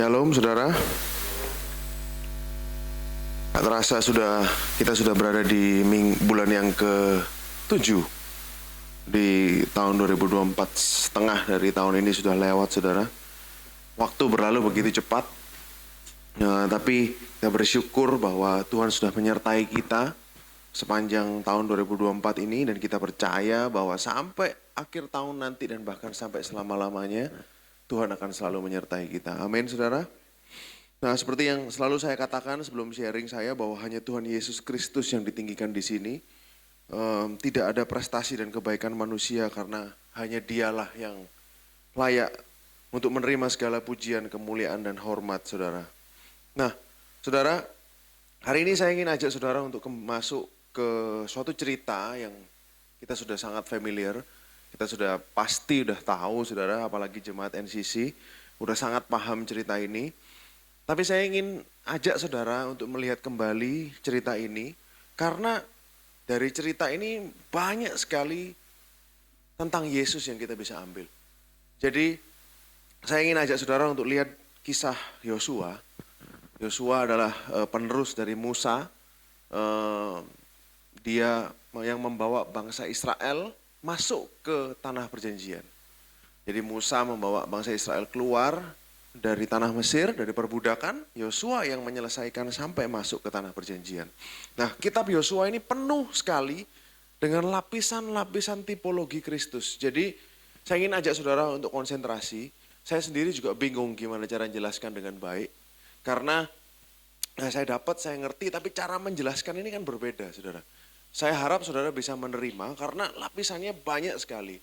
Shalom saudara. Tak terasa kita sudah berada di bulan yang ke-7 di tahun 2024. Setengah dari tahun ini sudah lewat saudara. Waktu berlalu begitu cepat. Tapi kita bersyukur bahwa Tuhan sudah menyertai kita sepanjang tahun 2024 ini, dan kita percaya bahwa sampai akhir tahun nanti dan bahkan sampai selama-lamanya Tuhan akan selalu menyertai kita. Amin saudara. Nah, seperti yang selalu saya katakan sebelum sharing saya, bahwa hanya Tuhan Yesus Kristus yang ditinggikan di sini. Tidak ada prestasi dan kebaikan manusia, karena hanya Dialah yang layak untuk menerima segala pujian, kemuliaan, dan hormat saudara. Nah saudara, hari ini saya ingin ajak saudara untuk masuk ke suatu cerita yang kita sudah sangat familiar. Kita sudah pasti tahu saudara, apalagi jemaat NCC udah sangat paham cerita ini. Tapi saya ingin ajak saudara untuk melihat kembali cerita ini, karena dari cerita ini banyak sekali tentang Yesus yang kita bisa ambil. Jadi saya ingin ajak saudara untuk lihat kisah Yosua. Yosua adalah penerus dari Musa. Dia yang membawa bangsa Israel masuk ke tanah perjanjian. Jadi Musa membawa bangsa Israel keluar dari tanah Mesir, dari perbudakan. Yosua yang menyelesaikan sampai masuk ke tanah perjanjian. Nah, kitab Yosua ini penuh sekali dengan lapisan-lapisan tipologi Kristus. Jadi saya ingin ajak saudara untuk konsentrasi. Saya sendiri juga bingung gimana cara menjelaskan dengan baik. Karena saya ngerti, tapi cara menjelaskan ini kan berbeda saudara. Saya harap saudara bisa menerima karena lapisannya banyak sekali.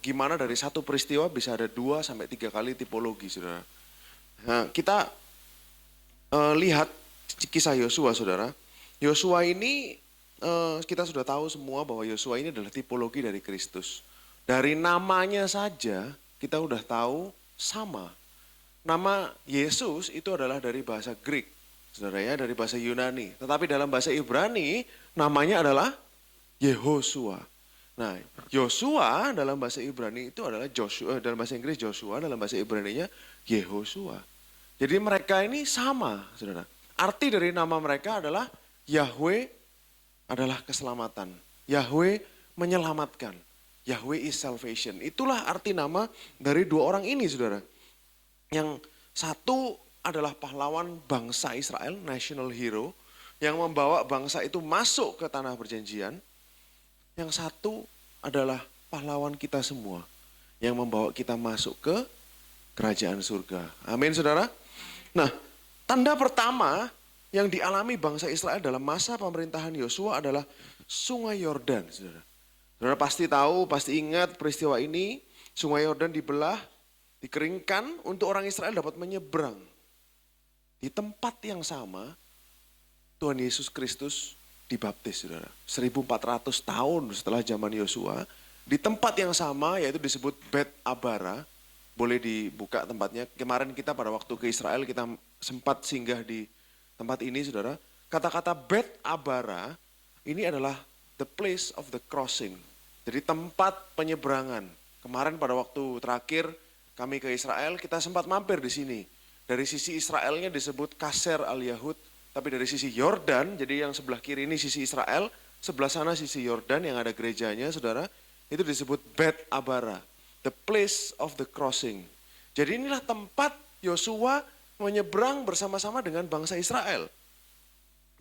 Gimana dari satu peristiwa bisa ada 2 sampai 3 kali tipologi saudara. Nah, kita lihat kisah Yosua saudara. Yosua ini kita sudah tahu semua bahwa Yosua ini adalah tipologi dari Kristus. Dari namanya saja kita udah tahu sama. Nama Yesus itu adalah dari bahasa Greek, saudara ya, dari bahasa Yunani. Tetapi dalam bahasa Ibrani namanya adalah Yehosua. Nah, Yosua dalam bahasa Ibrani itu adalah Joshua, dalam bahasa Inggris Joshua, dalam bahasa Ibraninya Yehosua. Jadi mereka ini sama, saudara. Arti dari nama mereka adalah Yahweh adalah keselamatan. Yahweh menyelamatkan. Yahweh is salvation. Itulah arti nama dari 2 orang ini, saudara. Yang satu adalah pahlawan bangsa Israel, national hero, yang membawa bangsa itu masuk ke tanah perjanjian. Yang satu adalah pahlawan kita semua, yang membawa kita masuk ke kerajaan surga. Amin saudara. Nah, tanda pertama yang dialami bangsa Israel dalam masa pemerintahan Yosua adalah Sungai Yordan, saudara. Saudara pasti tahu, pasti ingat peristiwa ini. Sungai Yordan dibelah, dikeringkan untuk orang Israel dapat menyeberang. Di tempat yang sama, Tuhan Yesus Kristus dibaptis, saudara. 1400 tahun setelah zaman Yosua, di tempat yang sama, yaitu disebut Bet Abara. Boleh dibuka tempatnya. Kemarin kita pada waktu ke Israel, kita sempat singgah di tempat ini, saudara. Kata-kata Bet Abara ini adalah the place of the crossing. Jadi tempat penyeberangan. Kemarin pada waktu terakhir kami ke Israel, kita sempat mampir di sini. Dari sisi Israelnya disebut Kaser al-Yahud, tapi dari sisi Yordan, jadi yang sebelah kiri ini sisi Israel, sebelah sana sisi Yordan yang ada gerejanya, saudara, itu disebut Bet Abara, the place of the crossing. Jadi inilah tempat Yosua menyeberang bersama-sama dengan bangsa Israel.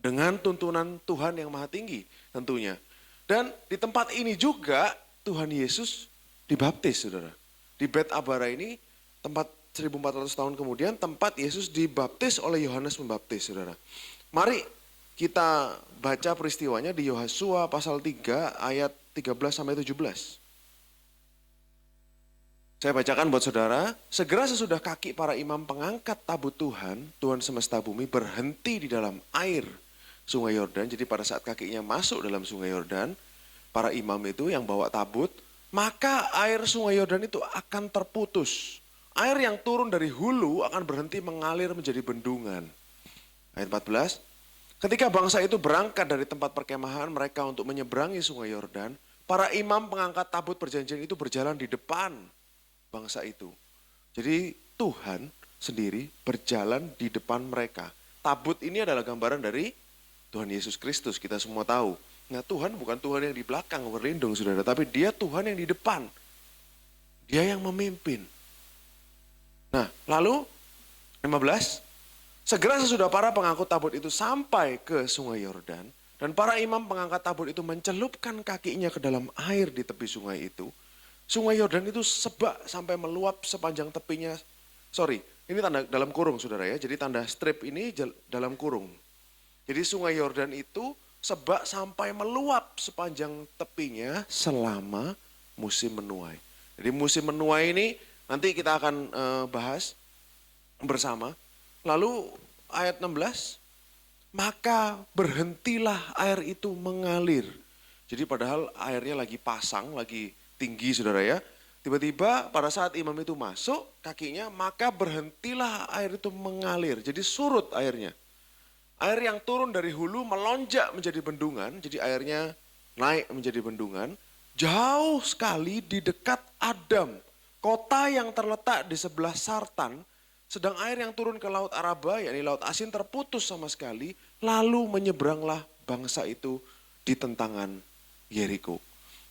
Dengan tuntunan Tuhan yang maha tinggi tentunya. Dan di tempat ini juga Tuhan Yesus dibaptis, saudara. Di Bet Abara ini, tempat 1400 tahun kemudian, tempat Yesus dibaptis oleh Yohanes Pembaptis, saudara. Mari kita baca peristiwanya di Yosua pasal 3 ayat 13 sampai 17. Saya bacakan buat saudara. Segera sesudah kaki para imam pengangkat tabut Tuhan, Tuhan semesta bumi berhenti di dalam air Sungai Yordan. Jadi pada saat kakinya masuk dalam Sungai Yordan, para imam itu yang bawa tabut, maka air Sungai Yordan itu akan terputus. Air yang turun dari hulu akan berhenti mengalir menjadi bendungan. Ayat 14. Ketika bangsa itu berangkat dari tempat perkemahan mereka untuk menyeberangi Sungai Yordan, para imam pengangkat tabut perjanjian itu berjalan di depan bangsa itu. Jadi Tuhan sendiri berjalan di depan mereka. Tabut ini adalah gambaran dari Tuhan Yesus Kristus, kita semua tahu. Nah, Tuhan bukan Tuhan yang di belakang berlindung, saudara, tapi dia Tuhan yang di depan. Dia yang memimpin. Nah, lalu 15, segera sesudah para pengangkut tabut itu sampai ke sungai Yordan, dan para imam pengangkat tabut itu mencelupkan kakinya ke dalam air di tepi sungai itu. Sungai Yordan itu sebak sampai meluap sepanjang tepinya. Sorry, ini tanda dalam kurung, saudara ya. Jadi tanda strip ini dalam kurung. Jadi sungai Yordan itu sebak sampai meluap sepanjang tepinya selama musim menuai. Jadi musim menuai ini nanti kita akan bahas bersama. Lalu ayat 16, maka berhentilah air itu mengalir. Jadi padahal airnya lagi pasang, lagi tinggi, saudara ya. Tiba-tiba pada saat imam itu masuk kakinya, maka berhentilah air itu mengalir. Jadi surut airnya. Air yang turun dari hulu melonjak menjadi bendungan, jadi airnya naik menjadi bendungan. Jauh sekali di dekat Adam, kota yang terletak di sebelah Sartan, sedang air yang turun ke Laut Araba, yakni Laut Asin, terputus sama sekali, lalu menyeberanglah bangsa itu di tentangan Yeriko.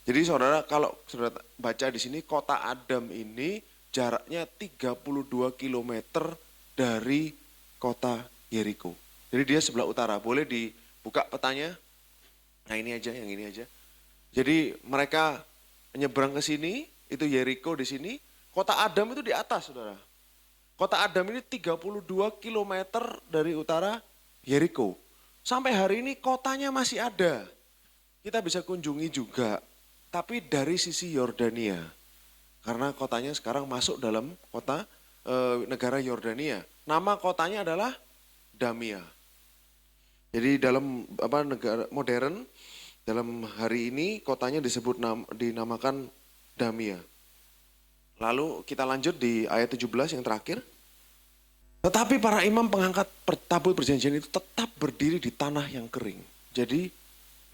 Jadi saudara, kalau saudara baca di sini, kota Adam ini jaraknya 32 kilometer dari kota Yeriko. Jadi dia sebelah utara. Boleh dibuka petanya? Nah ini aja, yang ini aja. Jadi mereka menyeberang ke sini, itu Yeriko di sini. Kota Adam itu di atas, saudara. Kota Adam ini 32 kilometer dari utara Yeriko. Sampai hari ini kotanya masih ada. Kita bisa kunjungi juga, tapi dari sisi Yordania. Karena kotanya sekarang masuk dalam kota negara Yordania. Nama kotanya adalah Damia. Jadi dalam negara modern, dalam hari ini kotanya dinamakan Damia. Lalu kita lanjut di ayat 17 yang terakhir. Tetapi para imam pengangkat tabut perjanjian itu tetap berdiri di tanah yang kering. Jadi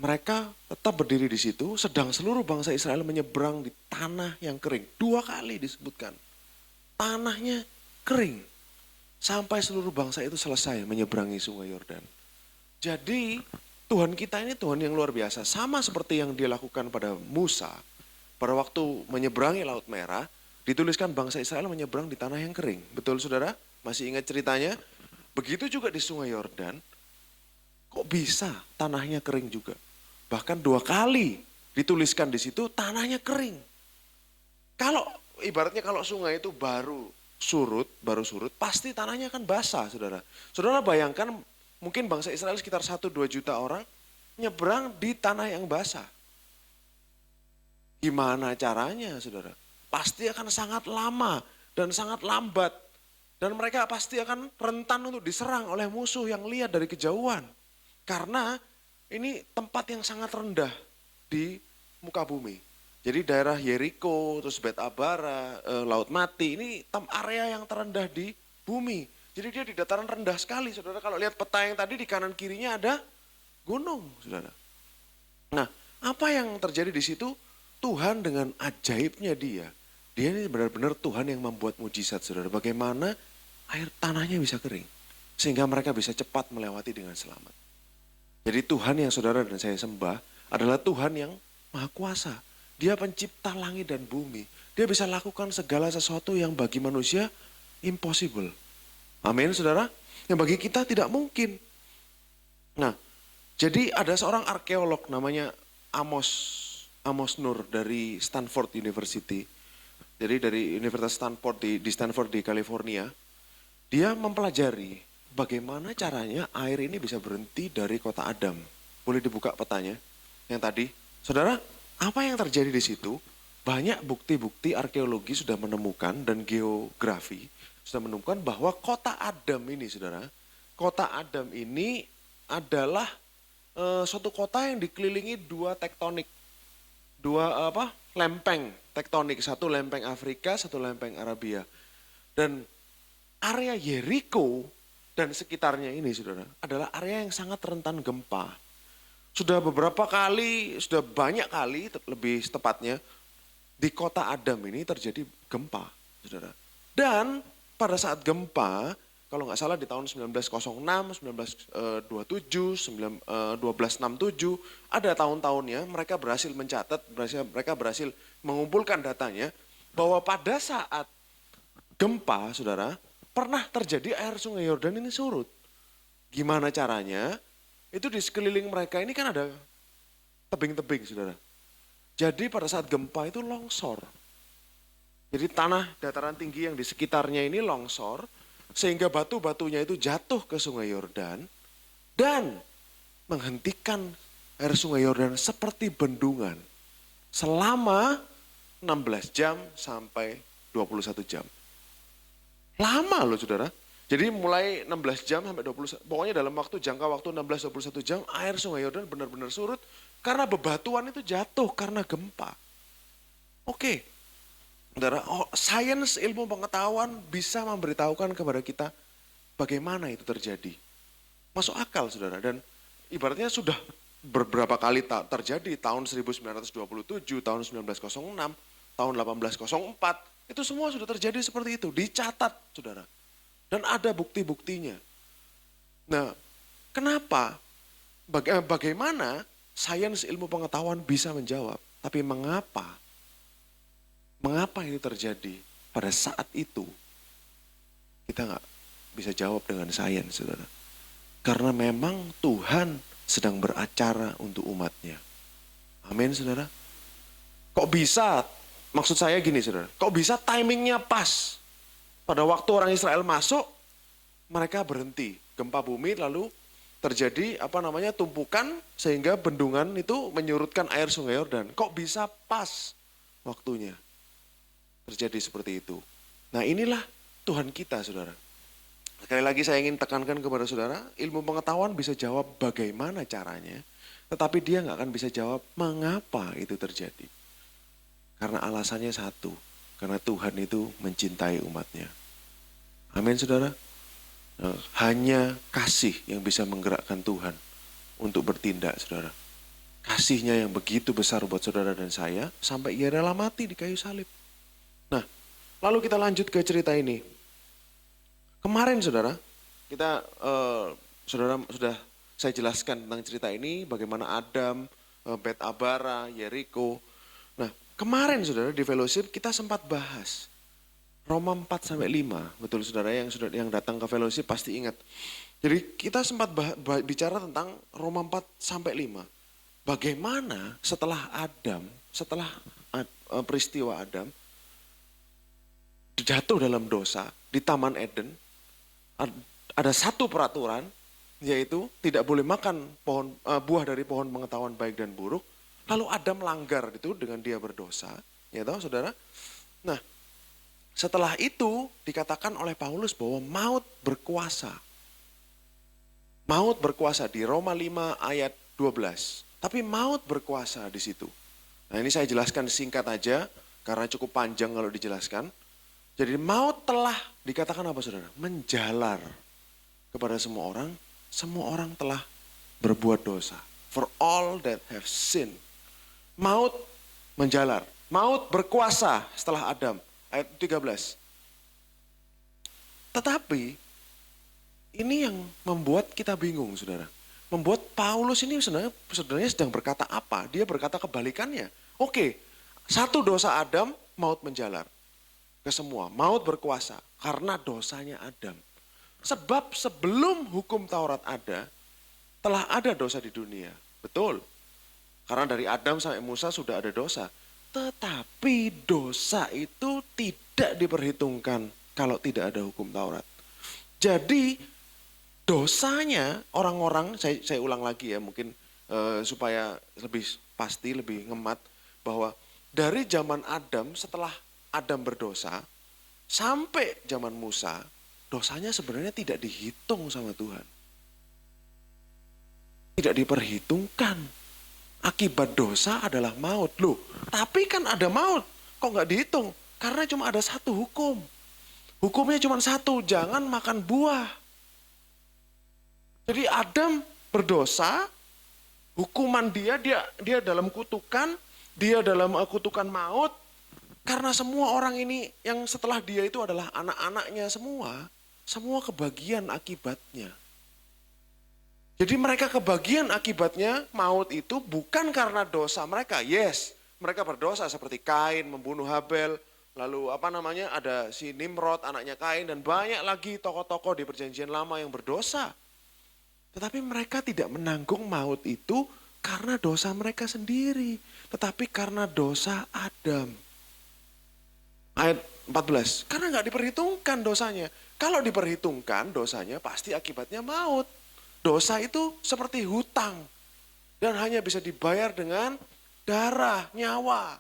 mereka tetap berdiri di situ, sedang seluruh bangsa Israel menyeberang di tanah yang kering. 2 kali disebutkan. Tanahnya kering. Sampai seluruh bangsa itu selesai menyeberangi sungai Yordan. Jadi Tuhan kita ini Tuhan yang luar biasa. Sama seperti yang dia lakukan pada Musa. Pada waktu menyeberangi Laut Merah, dituliskan bangsa Israel menyeberang di tanah yang kering. Betul saudara? Masih ingat ceritanya? Begitu juga di sungai Yordan. Kok bisa tanahnya kering juga? Bahkan 2 kali dituliskan di situ tanahnya kering. Kalau ibaratnya kalau sungai itu baru surut, pasti tanahnya akan basah, saudara. Saudara bayangkan mungkin bangsa Israel sekitar 1-2 juta orang nyebrang di tanah yang basah. Gimana caranya, saudara? Pasti akan sangat lama dan sangat lambat. Dan mereka pasti akan rentan untuk diserang oleh musuh yang lihat dari kejauhan. Karena ini tempat yang sangat rendah di muka bumi. Jadi daerah Yeriko, terus Bet Abara, Laut Mati, ini area yang terendah di bumi. Jadi dia di dataran rendah sekali, saudara. Kalau lihat peta yang tadi di kanan kirinya ada gunung, saudara. Nah, apa yang terjadi di situ? Tuhan dengan ajaibnya dia ini benar-benar Tuhan yang membuat mujizat, saudara. Bagaimana air tanahnya bisa kering, sehingga mereka bisa cepat melewati dengan selamat. Jadi Tuhan yang saudara dan saya sembah adalah Tuhan yang Maha Kuasa. Dia pencipta langit dan bumi. Dia bisa lakukan segala sesuatu yang bagi manusia impossible. Amin, saudara. Yang bagi kita tidak mungkin. Nah, jadi ada seorang arkeolog namanya Amos Nur dari Stanford University. Jadi dari Universitas Stanford di Stanford di California. Dia mempelajari bagaimana caranya air ini bisa berhenti dari kota Adam. Boleh dibuka petanya yang tadi. Saudara, apa yang terjadi di situ? Banyak bukti-bukti arkeologi sudah menemukan dan geografi sudah menemukan bahwa kota Adam ini, saudara, kota Adam ini adalah suatu kota yang dikelilingi 2 tektonik, 2 lempeng tektonik, 1 lempeng Afrika, 1 lempeng Arabia. Dan area Yeriko dan sekitarnya ini, saudara, adalah area yang sangat rentan gempa. Sudah beberapa kali, sudah banyak kali, lebih tepatnya, di kota Adam ini terjadi gempa, saudara. Dan pada saat gempa, kalau nggak salah di tahun 1906, 1927, 1267, ada tahun-tahunnya mereka berhasil mencatat, mereka berhasil mengumpulkan datanya, bahwa pada saat gempa, saudara, pernah terjadi air sungai Yordan ini surut. Gimana caranya? Itu di sekeliling mereka ini kan ada tebing-tebing, saudara. Jadi pada saat gempa itu longsor. Jadi tanah dataran tinggi yang di sekitarnya ini longsor, sehingga batu-batunya itu jatuh ke sungai Yordan dan menghentikan air sungai Yordan seperti bendungan selama 16 jam sampai 21 jam. Lama loh, saudara. Jadi mulai 16 jam sampai 20, pokoknya dalam jangka waktu 16-21 jam air sungai Yordan benar-benar surut karena bebatuan itu jatuh karena gempa. Oke, saudara, sains, ilmu pengetahuan bisa memberitahukan kepada kita bagaimana itu terjadi. Masuk akal, saudara, dan ibaratnya sudah beberapa kali terjadi, tahun 1927, tahun 1906, tahun 1804, itu semua sudah terjadi seperti itu, dicatat, saudara. Dan ada bukti-buktinya. Nah, kenapa? Bagaimana sains ilmu pengetahuan bisa menjawab? Tapi mengapa? Mengapa itu terjadi pada saat itu? Kita nggak bisa jawab dengan sains, saudara. Karena memang Tuhan sedang beracara untuk umatnya. Amin, saudara. Kok bisa? Maksud saya gini, saudara. Kok bisa timingnya pas? Pada waktu orang Israel masuk, mereka berhenti. Gempa bumi lalu terjadi tumpukan sehingga bendungan itu menyurutkan air sungai Yordan. Kok bisa pas waktunya terjadi seperti itu? Nah, inilah Tuhan kita, saudara. Sekali lagi saya ingin tekankan kepada saudara, ilmu pengetahuan bisa jawab bagaimana caranya, tetapi dia nggak akan bisa jawab mengapa itu terjadi. Karena alasannya satu, karena Tuhan itu mencintai umatnya. Amin, saudara. Nah, hanya kasih yang bisa menggerakkan Tuhan untuk bertindak, saudara. Kasihnya yang begitu besar buat saudara dan saya, sampai ia rela mati di kayu salib. Nah, lalu kita lanjut ke cerita ini. Kemarin, saudara, kita saudara sudah saya jelaskan tentang cerita ini, bagaimana Adam, Bet Abara, Yeriko. Nah, kemarin, saudara, di fellowship kita sempat bahas Roma 4-5, betul, saudara, yang datang ke fellowship pasti ingat. Jadi kita sempat bicara tentang Roma 4-5. Bagaimana setelah peristiwa Adam jatuh dalam dosa di Taman Eden, ada satu peraturan, yaitu tidak boleh makan buah dari pohon pengetahuan baik dan buruk. Lalu Adam langgar itu dengan dia berdosa, ya tahu, saudara. Nah, setelah itu dikatakan oleh Paulus bahwa maut berkuasa. Maut berkuasa di Roma 5 ayat 12. Tapi maut berkuasa di situ. Nah, ini saya jelaskan singkat aja karena cukup panjang kalau dijelaskan. Jadi maut telah dikatakan apa, saudara? Menjalar kepada semua orang telah berbuat dosa. For all that have sinned. Maut menjalar, maut berkuasa setelah Adam. Ayat 13. Tetapi ini yang membuat kita bingung, saudara. Membuat Paulus ini sebenarnya sedang berkata apa? Dia berkata kebalikannya. Oke, satu dosa Adam, maut menjalar ke semua. Maut berkuasa karena dosanya Adam. Sebab sebelum hukum Taurat ada, telah ada dosa di dunia. Betul. Karena dari Adam sampai Musa sudah ada dosa. Tetapi dosa itu tidak diperhitungkan kalau tidak ada hukum Taurat. Jadi dosanya orang-orang, saya ulang lagi ya mungkin supaya lebih pasti, lebih ngemat, bahwa dari zaman Adam, setelah Adam berdosa sampai zaman Musa, dosanya sebenarnya tidak dihitung sama Tuhan. Tidak diperhitungkan. Akibat dosa adalah maut. Loh, tapi kan ada maut. Kok nggak dihitung? Karena cuma ada satu hukum. Hukumnya cuma satu, jangan makan buah. Jadi Adam berdosa, hukuman dia dalam kutukan, dia dalam kutukan maut. Karena semua orang ini yang setelah dia itu adalah anak-anaknya semua kebagian akibatnya. Jadi mereka kebagian akibatnya maut itu bukan karena dosa mereka. Yes, mereka berdosa seperti Kain membunuh Habel. Lalu ada si Nimrod anaknya Kain dan banyak lagi tokoh-tokoh di perjanjian lama yang berdosa. Tetapi mereka tidak menanggung maut itu karena dosa mereka sendiri. Tetapi karena dosa Adam. Ayat 14, karena nggak diperhitungkan dosanya. Kalau diperhitungkan dosanya pasti akibatnya maut. Dosa itu seperti hutang dan hanya bisa dibayar dengan darah, nyawa.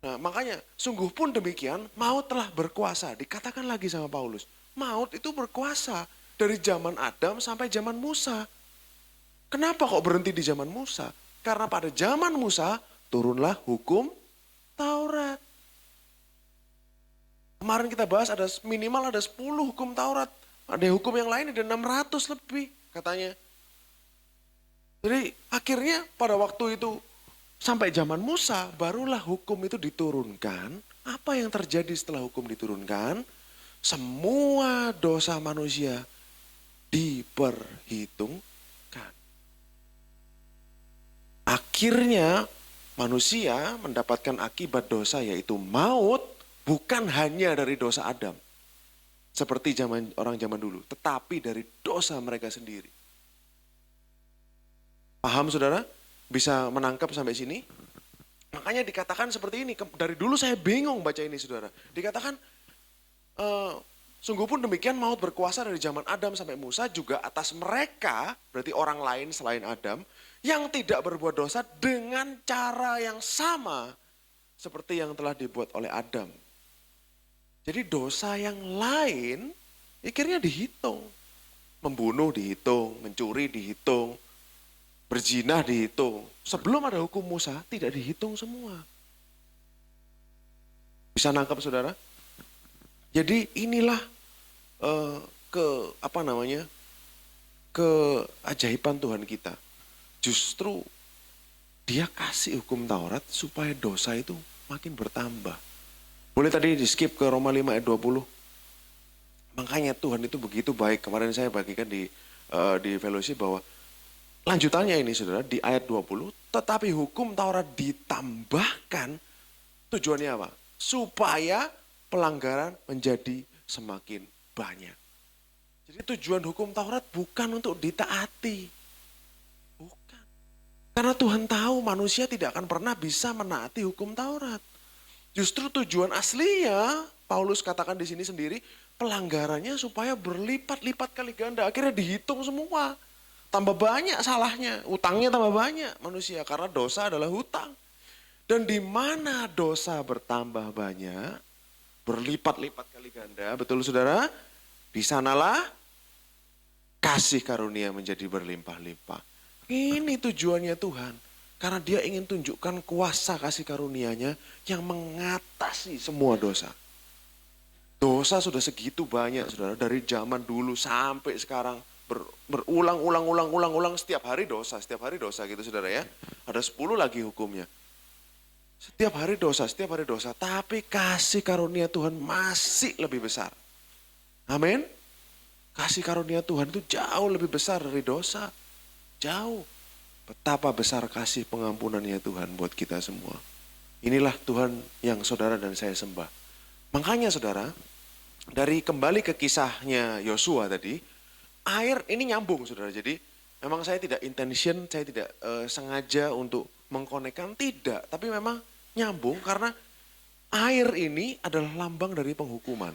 Nah, makanya sungguh pun demikian maut telah berkuasa. Dikatakan lagi sama Paulus, maut itu berkuasa dari zaman Adam sampai zaman Musa. Kenapa kok berhenti di zaman Musa? Karena pada zaman Musa turunlah hukum Taurat. Kemarin kita bahas minimal ada 10 hukum Taurat. Ada hukum yang lain ada 600 lebih katanya. Jadi akhirnya pada waktu itu sampai zaman Musa barulah hukum itu diturunkan. Apa yang terjadi setelah hukum diturunkan? Semua dosa manusia diperhitungkan. Akhirnya manusia mendapatkan akibat dosa yaitu maut bukan hanya dari dosa Adam. Seperti orang zaman dulu, tetapi dari dosa mereka sendiri. Paham saudara? Bisa menangkap sampai sini? Makanya dikatakan seperti ini, dari dulu saya bingung baca ini saudara. Dikatakan, sungguh pun demikian maut berkuasa dari zaman Adam sampai Musa juga atas mereka, berarti orang lain selain Adam, yang tidak berbuat dosa dengan cara yang sama seperti yang telah dibuat oleh Adam. Jadi dosa yang lain akhirnya dihitung. Membunuh dihitung, mencuri dihitung, berzina dihitung. Sebelum ada hukum Musa tidak dihitung semua. Bisa nangkap saudara? Jadi inilah keajaiban Tuhan kita. Justru dia kasih hukum Taurat supaya dosa itu makin bertambah. Boleh tadi di skip ke Roma 5 ayat 20. Makanya Tuhan itu begitu baik. Kemarin saya bagikan di fellowship bahwa lanjutannya ini saudara di ayat 20. Tetapi hukum Taurat ditambahkan tujuannya apa? Supaya pelanggaran menjadi semakin banyak. Jadi tujuan hukum Taurat bukan untuk ditaati. Bukan. Karena Tuhan tahu manusia tidak akan pernah bisa menaati hukum Taurat. Justru tujuan aslinya, Paulus katakan di sini sendiri, pelanggarannya supaya berlipat-lipat kali ganda. Akhirnya dihitung semua. Tambah banyak salahnya, utangnya tambah banyak manusia. Karena dosa adalah hutang. Dan di mana dosa bertambah banyak, berlipat-lipat kali ganda, betul saudara? Di sanalah kasih karunia menjadi berlimpah-limpah. Ini tujuannya Tuhan. Karena dia ingin tunjukkan kuasa kasih karunia-Nya yang mengatasi semua dosa. Dosa sudah segitu banyak saudara, dari zaman dulu sampai sekarang berulang-ulang setiap hari dosa gitu saudara ya. Ada 10 lagi hukumnya. Setiap hari dosa, tapi kasih karunia Tuhan masih lebih besar. Amin. Kasih karunia Tuhan itu jauh lebih besar dari dosa. Jauh. Betapa besar kasih pengampunannya Tuhan buat kita semua. Inilah Tuhan yang saudara dan saya sembah. Makanya saudara, dari kembali ke kisahnya Yosua tadi, air ini nyambung saudara. Jadi memang saya tidak saya tidak sengaja untuk mengkonekkan, tidak. Tapi memang nyambung karena air ini adalah lambang dari penghukuman.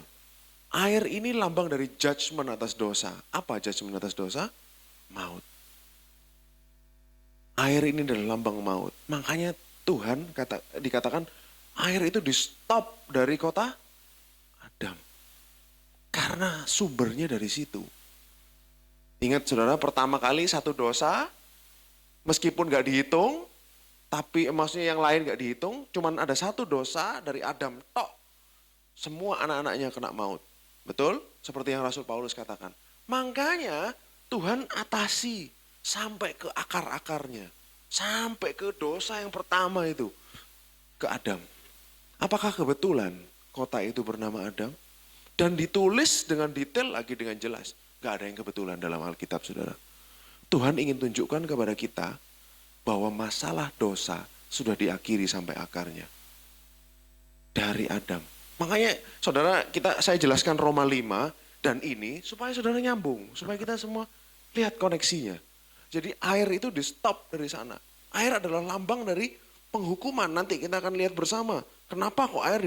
Air ini lambang dari judgment atas dosa. Apa judgment atas dosa? Maut. Air ini adalah lambang maut. Makanya Tuhan dikatakan air itu di stop dari kota Adam. Karena sumbernya dari situ. Ingat saudara, pertama kali satu dosa, meskipun gak dihitung, tapi maksudnya yang lain gak dihitung, cuman ada satu dosa dari Adam tok. Semua anak-anaknya kena maut. Betul? Seperti yang Rasul Paulus katakan. Makanya Tuhan atasi sampai ke akar-akarnya. Sampai ke dosa yang pertama itu. Ke Adam. Apakah kebetulan kota itu bernama Adam? Dan ditulis dengan detail lagi dengan jelas. Gak ada yang kebetulan dalam Alkitab, saudara. Tuhan ingin tunjukkan kepada kita bahwa masalah dosa sudah diakhiri sampai akarnya. Dari Adam. Makanya saudara, saya jelaskan Roma 5 dan ini supaya saudara nyambung. Supaya kita semua lihat koneksinya. Jadi air itu di stop dari sana. Air adalah lambang dari penghukuman. Nanti kita akan lihat bersama. Kenapa kok air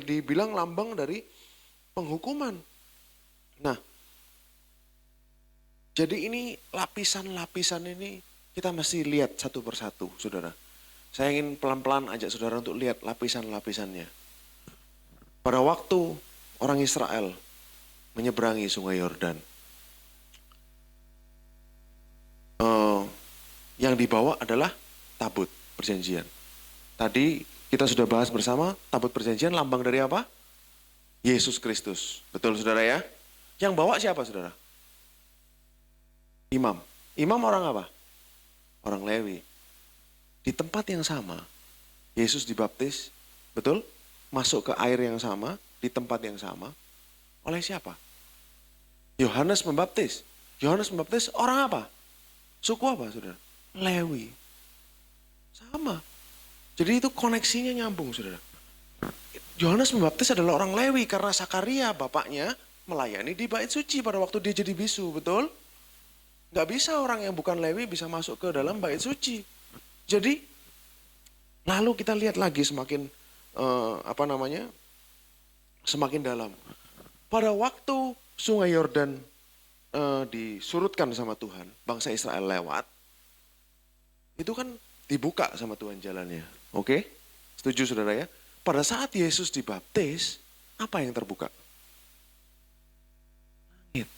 dibilang lambang dari penghukuman. Nah, jadi ini lapisan-lapisan ini kita mesti lihat satu persatu, saudara. Saya ingin pelan-pelan ajak saudara untuk lihat lapisan-lapisannya. Pada waktu orang Israel menyeberangi sungai Yordan, yang dibawa adalah tabut perjanjian. Tadi kita sudah bahas bersama, tabut perjanjian lambang dari apa? Yesus Kristus. Betul saudara ya? Yang bawa siapa saudara? Imam. Imam orang apa? Orang Lewi. Di tempat yang sama, Yesus dibaptis, betul? Masuk ke air yang sama, di tempat yang sama. Oleh siapa? Yohanes Pembaptis. Yohanes Pembaptis orang apa? Suku apa saudara? Lewi. Sama. Jadi itu koneksinya nyambung saudara. Yohanes Pembaptis adalah orang Lewi karena Sakaria bapaknya melayani di bait suci pada waktu dia jadi bisu, betul? Gak bisa orang yang bukan Lewi bisa masuk ke dalam bait suci. Jadi lalu kita lihat lagi semakin semakin dalam. Pada waktu sungai Yordan disurutkan sama Tuhan, bangsa Israel lewat, itu kan dibuka sama Tuhan jalannya. Oke? Setuju saudara ya? Pada saat Yesus dibaptis, apa yang terbuka? Langit.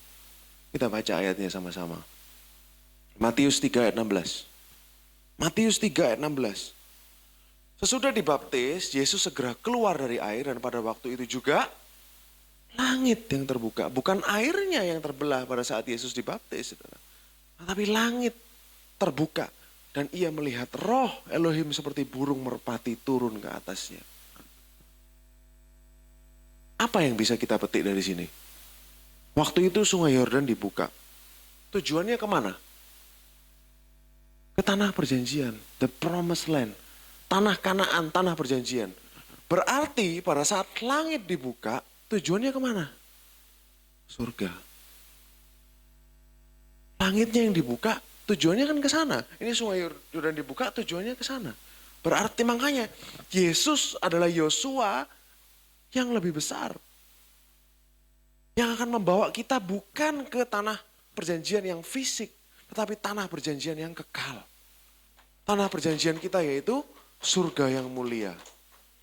Kita baca ayatnya sama-sama. Matius 3 ayat 16. Matius 3 ayat 16. Sesudah dibaptis, Yesus segera keluar dari air dan pada waktu itu juga langit yang terbuka. Bukan airnya yang terbelah pada saat Yesus dibaptis. Tapi langit terbuka. Dan ia melihat roh Elohim seperti burung merpati turun ke atasnya. Apa yang bisa kita petik dari sini? Waktu itu sungai Yordan dibuka. Tujuannya kemana? Ke tanah perjanjian, the promised land. Tanah Kanaan, tanah perjanjian. Berarti pada saat langit dibuka, tujuannya kemana? Surga. Langitnya yang dibuka, tujuannya kan ke sana. Ini sungai Yordan dibuka, tujuannya ke sana. Berarti makanya Yesus adalah Yosua yang lebih besar. Yang akan membawa kita bukan ke tanah perjanjian yang fisik, tetapi tanah perjanjian yang kekal. Tanah perjanjian kita yaitu surga yang mulia.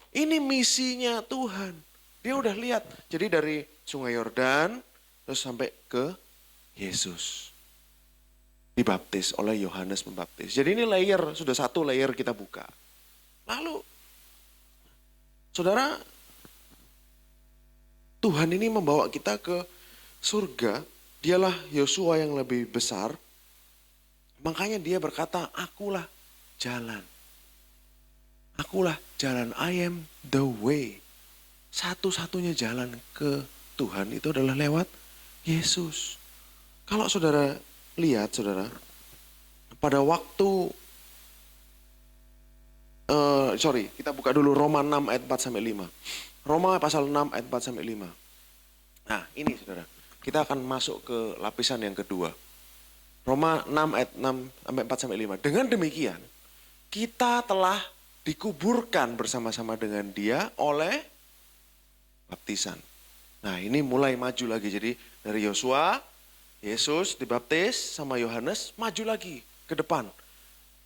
Ini misinya Tuhan. Dia udah lihat. Jadi dari sungai Yordan terus sampai ke Yesus. Dibaptis oleh Yohanes Pembaptis. Jadi ini sudah satu layer kita buka. Lalu, saudara, Tuhan ini membawa kita ke surga. Dialah Yosua yang lebih besar. Makanya dia berkata, akulah jalan. Akulah jalan, I am the way. Satu-satunya jalan ke Tuhan itu adalah lewat Yesus. Kalau saudara lihat, saudara, pada waktu, kita buka dulu Roma 6 ayat 4-5. Roma pasal 6 ayat 4-5. Nah ini saudara, kita akan masuk ke lapisan yang kedua. Roma 6 ayat 6-4-5. Dengan demikian, kita telah dikuburkan bersama-sama dengan dia oleh baptisan. Nah ini mulai maju lagi. Jadi dari Yosua, Yesus dibaptis sama Yohanes, maju lagi ke depan.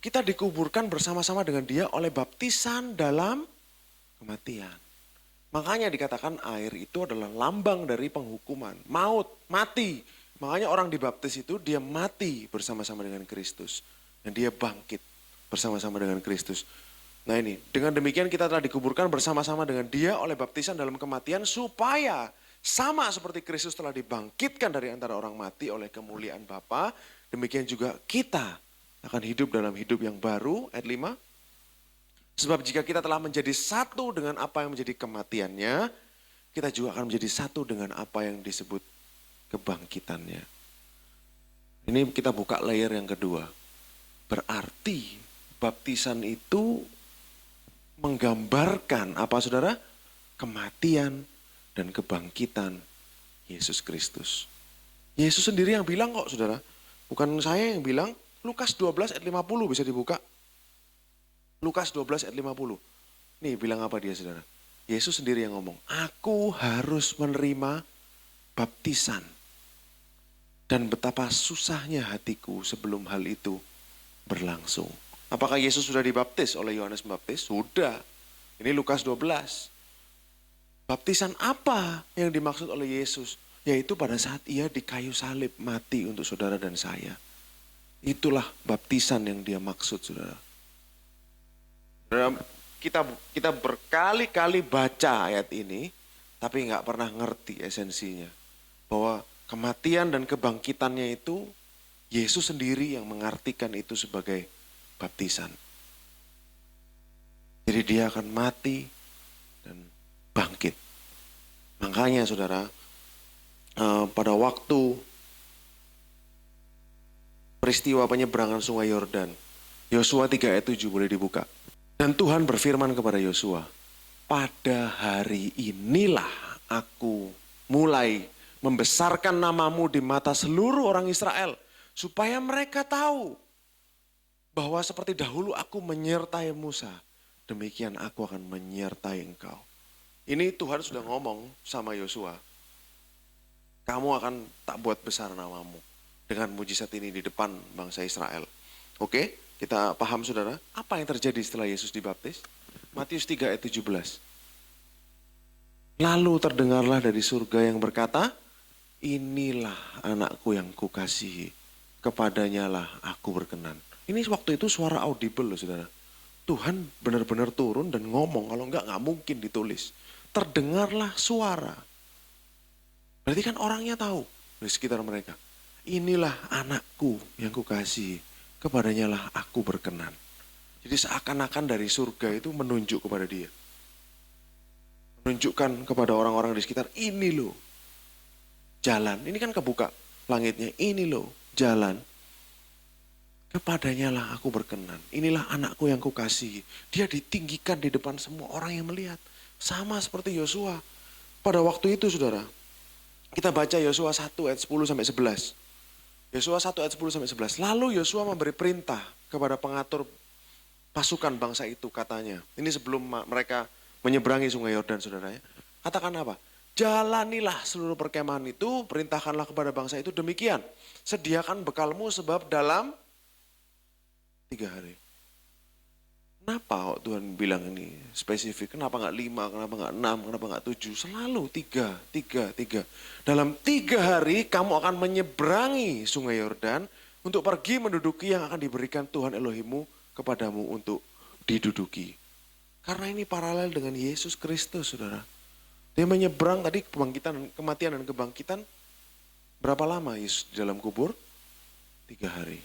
Kita dikuburkan bersama-sama dengan dia oleh baptisan dalam kematian. Makanya dikatakan air itu adalah lambang dari penghukuman. Maut, mati. Makanya orang dibaptis itu dia mati bersama-sama dengan Kristus. Dan dia bangkit bersama-sama dengan Kristus. Nah ini, dengan demikian kita telah dikuburkan bersama-sama dengan dia oleh baptisan dalam kematian supaya sama seperti Kristus telah dibangkitkan dari antara orang mati oleh kemuliaan Bapa, demikian juga kita akan hidup dalam hidup yang baru, ayat 5. Sebab jika kita telah menjadi satu dengan apa yang menjadi kematiannya, kita juga akan menjadi satu dengan apa yang disebut kebangkitannya. Ini kita buka layer yang kedua. Berarti baptisan itu menggambarkan apa saudara? Kematian dan kebangkitan Yesus Kristus. Yesus sendiri yang bilang kok saudara. Bukan saya yang bilang. Lukas 12 ayat 50 bisa dibuka. Lukas 12 ayat 50. Nih bilang apa dia saudara? Yesus sendiri yang ngomong. Aku harus menerima baptisan. Dan betapa susahnya hatiku sebelum hal itu berlangsung. Apakah Yesus sudah dibaptis oleh Yohanes Pembaptis? Sudah. Ini Lukas 12. Baptisan apa yang dimaksud oleh Yesus? Yaitu pada saat ia di kayu salib mati untuk saudara dan saya. Itulah baptisan yang dia maksud saudara. Kita berkali-kali baca ayat ini, tapi nggak pernah ngerti esensinya. Bahwa kematian dan kebangkitannya itu, Yesus sendiri yang mengartikan itu sebagai baptisan. Jadi dia akan mati dan bangkit. Makanya saudara, pada waktu peristiwa penyeberangan sungai Yordan, Yosua 3 ayat 7 boleh dibuka. Dan Tuhan berfirman kepada Yosua, pada hari inilah aku mulai membesarkan namamu di mata seluruh orang Israel, supaya mereka tahu bahwa seperti dahulu aku menyertai Musa, demikian aku akan menyertai engkau. Ini Tuhan sudah ngomong sama Yosua, kamu akan tak buat besar namamu dengan mujizat ini di depan bangsa Israel. Oke, kita paham saudara, apa yang terjadi setelah Yesus dibaptis? Matius 3 ayat 17. Lalu terdengarlah dari surga yang berkata, inilah anakku yang kukasihi, kepadanya lah aku berkenan. Ini waktu itu suara audible loh saudara. Tuhan benar-benar turun dan ngomong, kalau enggak mungkin ditulis. Terdengarlah suara. Berarti kan orangnya tahu di sekitar mereka. Inilah anakku yang kukasihi, kepadanya lah aku berkenan. Jadi seakan-akan dari surga itu menunjuk kepada dia. Menunjukkan kepada orang-orang di sekitar, ini loh jalan. Ini kan kebuka langitnya, ini loh jalan. Kepadanya lah aku berkenan. Inilah anakku yang kukasihi. Dia ditinggikan di depan semua orang yang melihat. Sama seperti Yosua. Pada waktu itu saudara, kita baca Yosua 1 ayat 10 sampai 11. Yosua 1 ayat 10 sampai 11. Lalu Yosua memberi perintah kepada pengatur pasukan bangsa itu katanya. Ini sebelum mereka menyeberangi sungai Yordan saudara ya. Katakan apa? Jalanilah seluruh perkemahan itu, perintahkanlah kepada bangsa itu demikian. Sediakan bekalmu sebab dalam 3 hari. Kenapa kok Tuhan bilang ini spesifik? Kenapa nggak 5, kenapa nggak 6, kenapa nggak 7? Selalu 3. Dalam 3 hari kamu akan menyeberangi sungai Yordan untuk pergi menduduki yang akan diberikan Tuhan Elohimmu kepadamu untuk diduduki. Karena ini paralel dengan Yesus Kristus saudara. Dia menyeberang tadi kematian dan kebangkitan. Berapa lama Yesus di dalam kubur? 3 hari.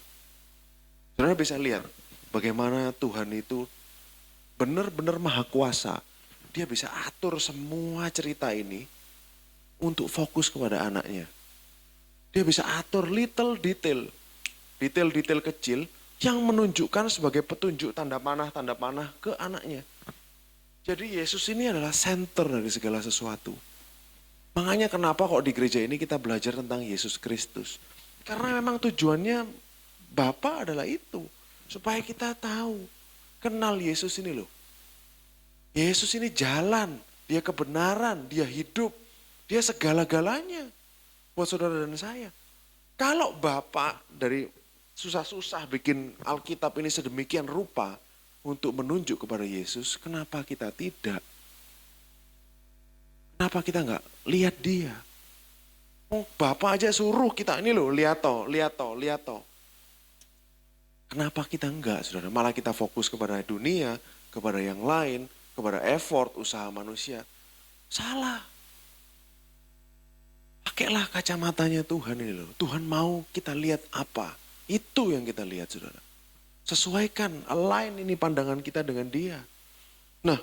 Saudara bisa lihat bagaimana Tuhan itu benar-benar maha kuasa. Dia bisa atur semua cerita ini untuk fokus kepada anaknya. Dia bisa atur little detail kecil yang menunjukkan sebagai petunjuk tanda panah ke anaknya. Jadi Yesus ini adalah center dari segala sesuatu. Makanya kenapa kok di gereja ini kita belajar tentang Yesus Kristus. Karena memang tujuannya Bapa adalah itu. Supaya kita tahu, kenal Yesus ini loh. Yesus ini jalan, dia kebenaran, dia hidup, dia segala-galanya buat saudara dan saya. Kalau Bapak dari susah-susah bikin Alkitab ini sedemikian rupa untuk menunjuk kepada Yesus, kenapa kita tidak? Kenapa kita nggak lihat dia? Oh, Bapak aja suruh kita ini loh, lihat toh. Kenapa kita enggak, saudara? Malah kita fokus kepada dunia, kepada yang lain, kepada effort, usaha manusia. Salah. Pakailah kacamatanya Tuhan ini loh. Tuhan mau kita lihat apa. Itu yang kita lihat, saudara. Sesuaikan, align ini pandangan kita dengan dia. Nah,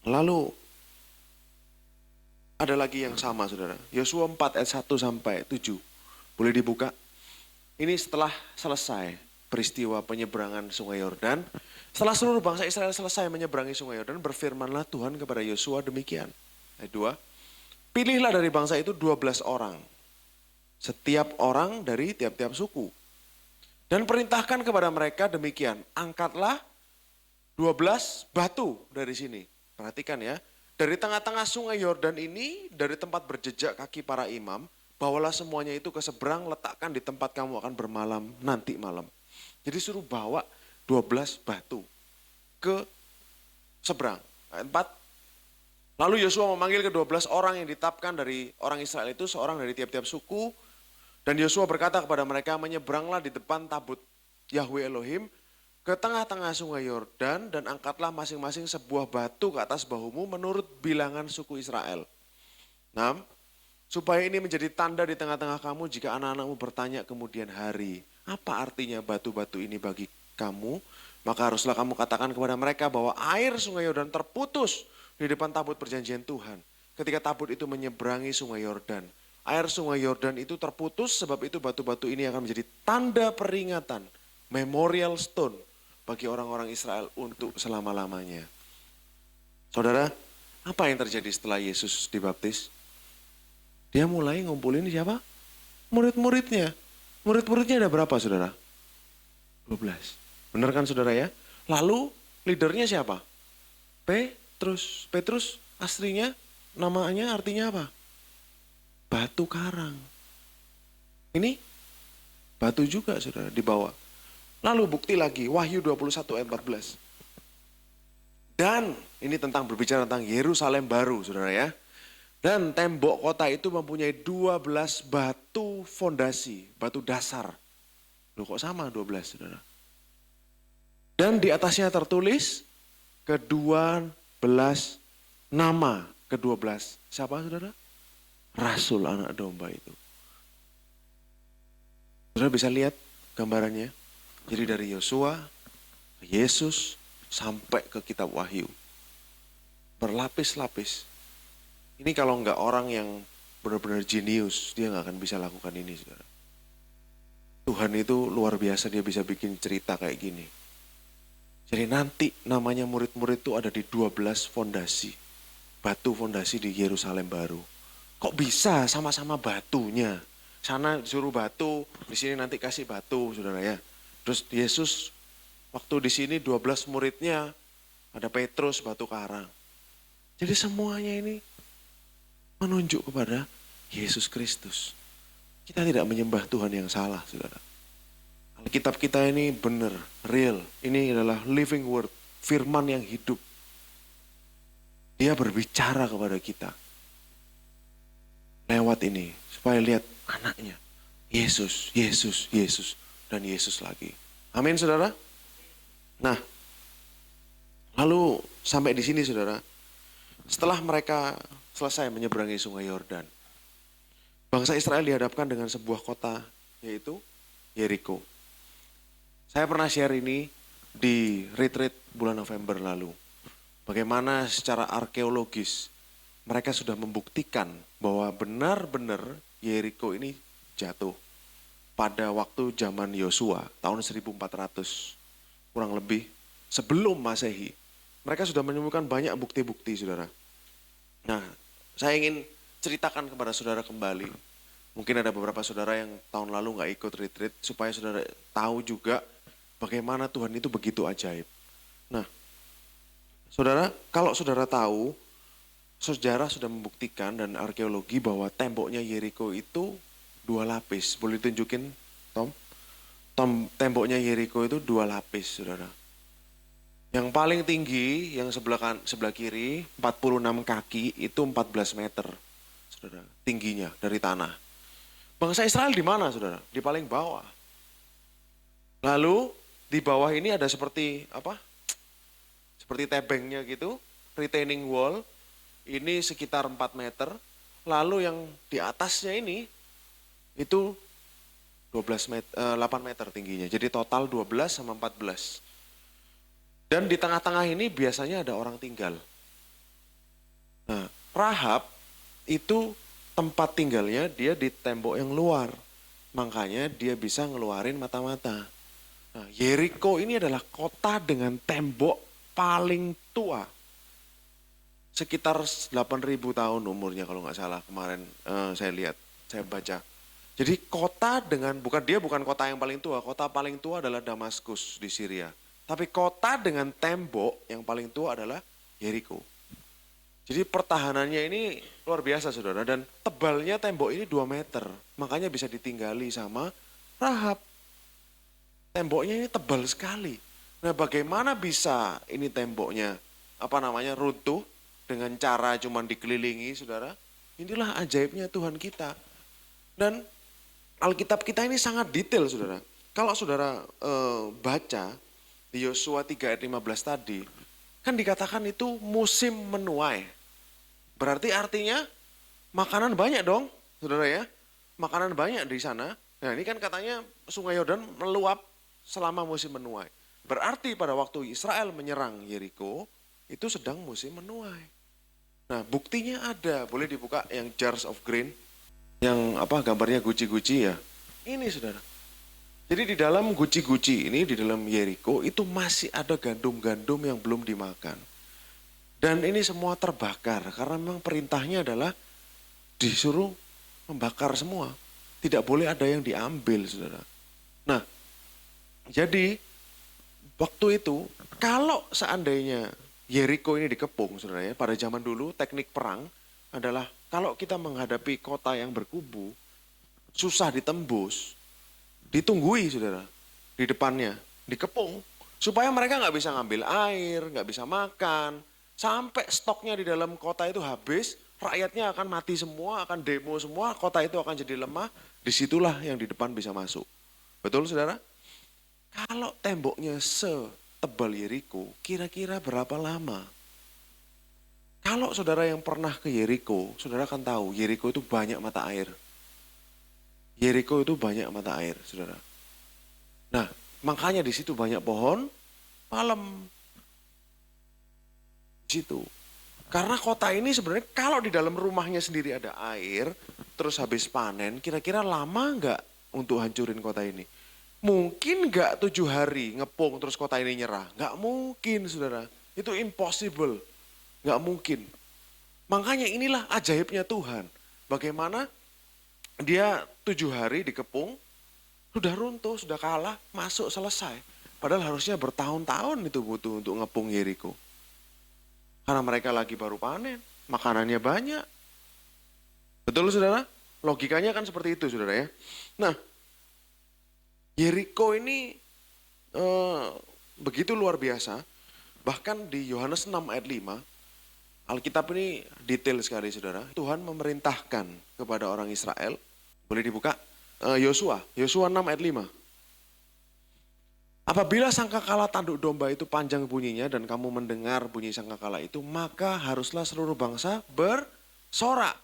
lalu ada lagi yang sama saudara. Yosua 4 ayat 1 sampai 7. Boleh dibuka? Ini setelah selesai peristiwa penyeberangan sungai Yordan. Setelah seluruh bangsa Israel selesai menyeberangi sungai Yordan, berfirmanlah Tuhan kepada Yosua demikian. Ayat 2. Pilihlah dari bangsa itu 12 orang. Setiap orang dari tiap-tiap suku. Dan perintahkan kepada mereka demikian. Angkatlah 12 batu dari sini. Perhatikan ya. Dari tengah-tengah sungai Yordan ini, dari tempat berjejak kaki para imam, bawalah semuanya itu ke seberang, letakkan di tempat kamu akan bermalam nanti malam. Jadi suruh bawa 12 batu ke seberang. Ayat 4. Lalu Yosua memanggil ke-12 orang yang ditetapkan dari orang Israel itu, seorang dari tiap-tiap suku. Dan Yosua berkata kepada mereka, menyeberanglah di depan tabut Yahweh Elohim ke tengah-tengah sungai Yordan dan angkatlah masing-masing sebuah batu ke atas bahumu menurut bilangan suku Israel. 6. Supaya ini menjadi tanda di tengah-tengah kamu jika anak-anakmu bertanya kemudian hari, apa artinya batu-batu ini bagi kamu? Maka haruslah kamu katakan kepada mereka bahwa air sungai Yordan terputus di depan tabut perjanjian Tuhan. Ketika tabut itu menyeberangi sungai Yordan. Air sungai Yordan itu terputus, sebab itu batu-batu ini akan menjadi tanda peringatan, memorial stone bagi orang-orang Israel untuk selama-lamanya. Saudara, apa yang terjadi setelah Yesus dibaptis? Dia mulai ngumpulin siapa? Murid-muridnya. Murid-muridnya ada berapa saudara? 12. Benar kan saudara ya? Lalu leadernya siapa? Petrus. Petrus aslinya namanya artinya apa? Batu karang. Ini batu juga saudara dibawa. Lalu bukti lagi Wahyu 21 ayat 14. Dan ini tentang berbicara tentang Yerusalem baru saudara ya. Dan tembok kota itu mempunyai 12 batu fondasi, batu dasar. Loh kok sama 12 saudara? Dan di atasnya tertulis ke-12 nama ke-12. Siapa saudara? Rasul anak domba itu. Saudara bisa lihat gambarannya. Jadi dari Yosua, Yesus, sampai ke kitab Wahyu. Berlapis-lapis. Ini kalau enggak orang yang benar-benar jenius, dia enggak akan bisa lakukan ini saudara. Tuhan itu luar biasa, dia bisa bikin cerita kayak gini. Jadi nanti namanya murid-murid itu ada di 12 fondasi. Batu fondasi di Yerusalem baru. Kok bisa sama-sama batunya? Sana disuruh batu, di sini nanti kasih batu, saudara ya. Terus Yesus waktu di sini 12 muridnya, ada Petrus, batu karang. Jadi semuanya ini menunjuk kepada Yesus Kristus. Kita tidak menyembah Tuhan yang salah, saudara. Alkitab kita ini benar, real. Ini adalah living word, firman yang hidup. Dia berbicara kepada kita. Lewat ini, supaya lihat anaknya. Yesus, Yesus, Yesus, dan Yesus lagi. Amin, saudara. Nah, lalu sampai di sini, saudara. Setelah mereka selesai menyeberangi sungai Yordan, bangsa Israel dihadapkan dengan sebuah kota, yaitu Yeriko. Saya pernah share ini di retreat bulan November lalu. Bagaimana secara arkeologis mereka sudah membuktikan bahwa benar-benar Yeriko ini jatuh pada waktu zaman Yosua tahun 1400 kurang lebih sebelum Masehi. Mereka sudah menemukan banyak bukti-bukti saudara. Nah, saya ingin ceritakan kepada saudara kembali. Mungkin ada beberapa saudara yang tahun lalu gak ikut retreat supaya saudara tahu juga bagaimana Tuhan itu begitu ajaib. Nah, saudara, kalau saudara tahu, sejarah sudah membuktikan dan arkeologi bahwa temboknya Yeriko itu 2 lapis. Boleh tunjukin, Tom? Temboknya Yeriko itu 2 lapis, saudara. Yang paling tinggi, yang sebelah kiri, 46 kaki, itu 14 meter, saudara. Tingginya dari tanah. Bangsa Israel di mana, saudara? Di paling bawah. Lalu, di bawah ini ada seperti apa? Seperti tebengnya gitu, retaining wall. Ini sekitar 4 meter. Lalu yang di atasnya ini, itu 8 meter tingginya. Jadi total 12 sama 14. Dan di tengah-tengah ini biasanya ada orang tinggal. Nah, Rahab itu tempat tinggalnya dia di tembok yang luar. Makanya dia bisa ngeluarin mata-mata. Nah, Yeriko ini adalah kota dengan tembok paling tua. Sekitar 8.000 tahun umurnya kalau nggak salah kemarin saya lihat, saya baca. Jadi kota dengan, bukan kota yang paling tua, kota paling tua adalah Damaskus di Syria. Tapi kota dengan tembok yang paling tua adalah Yeriko. Jadi pertahanannya ini luar biasa saudara, dan tebalnya tembok ini 2 meter. Makanya bisa ditinggali sama Rahab. Temboknya ini tebal sekali. Nah bagaimana bisa ini temboknya runtuh dengan cara cuman dikelilingi saudara. Inilah ajaibnya Tuhan kita. Dan Alkitab kita ini sangat detail saudara. Kalau saudara baca di Yosua 3 ayat 15 tadi, kan dikatakan itu musim menuai. Berarti artinya makanan banyak dong saudara ya. Makanan banyak di sana. Nah ini kan katanya sungai Yordan meluap selama musim menuai. Berarti pada waktu Israel menyerang Yeriko, itu sedang musim menuai. Nah buktinya ada, boleh dibuka yang jars of grain, yang gambarnya guci-guci ya. Ini saudara. Jadi di dalam guci-guci ini, di dalam Yeriko itu masih ada gandum-gandum yang belum dimakan. Dan ini semua terbakar karena memang perintahnya adalah disuruh membakar semua. Tidak boleh ada yang diambil saudara. Nah jadi waktu itu kalau seandainya Yeriko ini dikepung saudara ya, pada zaman dulu teknik perang adalah kalau kita menghadapi kota yang berkubu, susah ditembus, ditunggui saudara, di depannya, dikepung. Supaya mereka nggak bisa ngambil air, nggak bisa makan, sampai stoknya di dalam kota itu habis, rakyatnya akan mati semua, akan demo semua, kota itu akan jadi lemah, disitulah yang di depan bisa masuk. Betul saudara? Kalau temboknya setebal Yeriko, kira-kira berapa lama? Kalau saudara yang pernah ke Yeriko, saudara akan tahu Yeriko itu banyak mata air. Yeriko itu banyak mata air, saudara. Nah, makanya di situ banyak pohon palem. Di situ. Karena kota ini sebenarnya kalau di dalam rumahnya sendiri ada air, terus habis panen, kira-kira lama nggak untuk hancurin kota ini? Mungkin nggak 7 hari ngepung terus kota ini nyerah. Nggak mungkin saudara. Itu impossible. Nggak mungkin. Makanya inilah ajaibnya Tuhan. Bagaimana dia 7 hari dikepung, sudah runtuh, sudah kalah, masuk selesai. Padahal harusnya bertahun-tahun itu butuh untuk ngepung Yeriko. Karena mereka lagi baru panen, makanannya banyak. Betul saudara? Logikanya kan seperti itu saudara ya. Nah, Yeriko ini begitu luar biasa. Bahkan di Yohanes 6 ayat 5, Alkitab ini detail sekali saudara. Tuhan memerintahkan kepada orang Israel, boleh dibuka, Yosua 6 ayat 5. Apabila sangkakala tanduk domba itu panjang bunyinya dan kamu mendengar bunyi sangkakala itu, maka haruslah seluruh bangsa bersorak.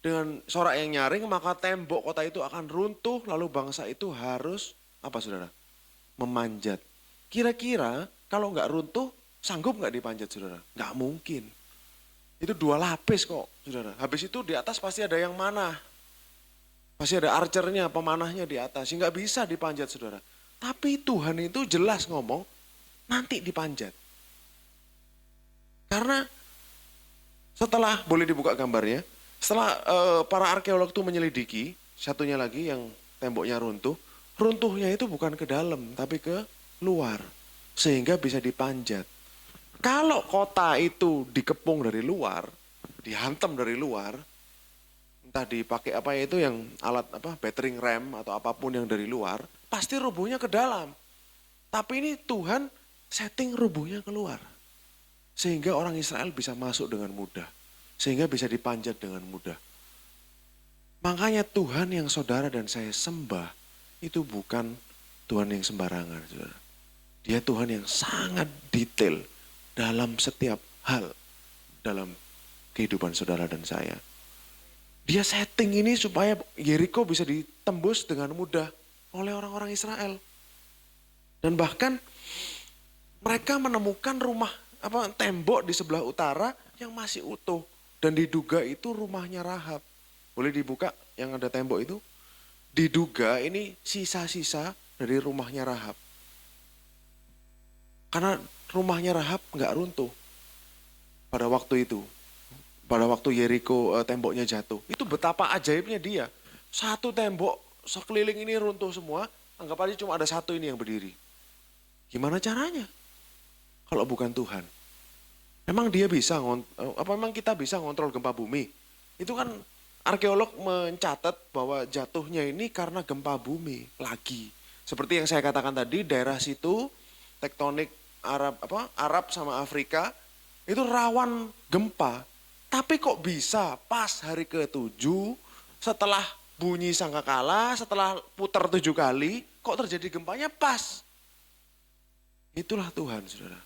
Dengan sorak yang nyaring, maka tembok kota itu akan runtuh, lalu bangsa itu harus apa saudara? Memanjat. Kira-kira kalau nggak runtuh, sanggup nggak dipanjat saudara? Nggak mungkin. Itu 2 lapis kok saudara. Habis itu di atas pasti ada yang manah. Pasti ada archernya, pemanahnya di atas. Nggak bisa dipanjat saudara. Tapi Tuhan itu jelas ngomong, nanti dipanjat. Karena setelah, boleh dibuka gambarnya, setelah para arkeolog itu menyelidiki, satunya lagi yang temboknya runtuh, runtuhnya itu bukan ke dalam, tapi ke luar. Sehingga bisa dipanjat. Kalau kota itu dikepung dari luar, dihantam dari luar, entah dipakai itu yang alat battering ram atau apapun yang dari luar, pasti rubuhnya ke dalam. Tapi ini Tuhan setting rubuhnya keluar. Sehingga orang Israel bisa masuk dengan mudah. Sehingga bisa dipanjat dengan mudah. Makanya Tuhan yang saudara dan saya sembah, itu bukan Tuhan yang sembarangan saudara. Dia Tuhan yang sangat detail dalam setiap hal dalam kehidupan saudara dan saya. Dia setting ini supaya Yeriko bisa ditembus dengan mudah oleh orang-orang Israel. Dan bahkan mereka menemukan tembok di sebelah utara yang masih utuh dan diduga itu rumahnya Rahab. Boleh dibuka yang ada tembok itu? Diduga ini sisa-sisa dari rumahnya Rahab. Karena rumahnya Rahab nggak runtuh pada waktu itu. Pada waktu Yeriko temboknya jatuh. Itu betapa ajaibnya dia. Satu tembok sekeliling ini runtuh semua. Anggap aja cuma ada satu ini yang berdiri. Gimana caranya? Kalau bukan Tuhan. Memang memang kita bisa ngontrol gempa bumi? Itu kan arkeolog mencatat bahwa jatuhnya ini karena gempa bumi lagi. Seperti yang saya katakan tadi, daerah situ tektonik Arab sama Afrika itu rawan gempa. Tapi kok bisa pas hari ke-7 setelah bunyi sangkakala, setelah putar 7 kali, kok terjadi gempanya pas? Itulah Tuhan, saudara.